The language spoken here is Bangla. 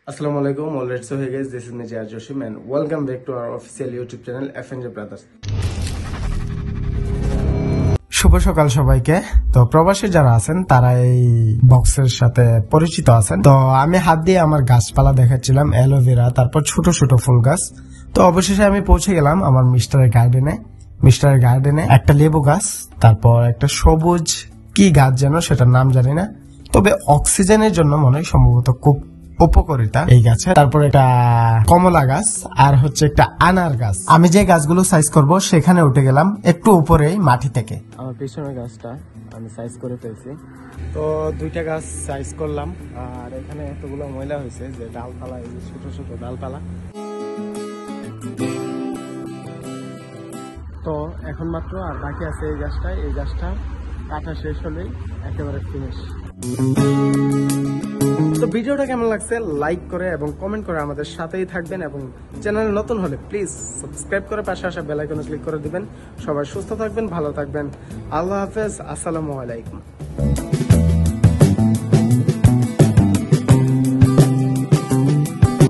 Assalamu alaikum. All right, so hey guys, this is Nijar Joshim and welcome back to our official YouTube channel FNJ Brothers. শুভ সকাল সবাইকে। তো প্রবাসী যারা আছেন তারা এই বক্সের সাথে পরিচিত আছেন। তো আমি হাত দিয়ে আমার গাছপালা দেখাচ্ছিলাম, অ্যালোভেরা, তারপর ছোট ছোট ফুল গাছ। তো অবশেষে আমি পৌঁছে গেলাম আমার মিস্টারের গার্ডেনে একটা লেবু গাছ, তারপর একটা সবুজ কি গাছ যেন, সেটার নাম জানি না, তবে অক্সিজেনের জন্য মনে হয় সম্ভবত খুব উপকারিতা এই গাছে। তারপর একটা কমলা গাছ আর হচ্ছে একটা আনার গাছ। আমি যে গাছগুলো সাইজ করব সেখানে উঠে গেলাম একটু উপরেই মাটি থেকে। আমার পিছনের গাছটা আমি সাইজ করে ফেলছি। তো দুইটা গাছ সাইজ করলাম, আর এখানে এতগুলো ময়লা হয়েছে যে ডালপালা, এই ছোট ছোট ডালপালা। তো এখন মাত্র আর বাকি আছে এই গাছটা কাটা শেষ হলেই একেবারে ফিনিশ। তো ভিডিওটা কেমন লাগছে লাইক করে এবং কমেন্ট করে আমাদের সাথেই থাকবেন, এবং চ্যানেল নতুন হলে প্লিজ সাবস্ক্রাইব করে পাশে আসা বেল আইকনে ক্লিক করে দিবেন। সবাই সুস্থ থাকবেন, ভালো থাকবেন। আল্লাহ হাফেজ, আসসালামু আলাইকুম।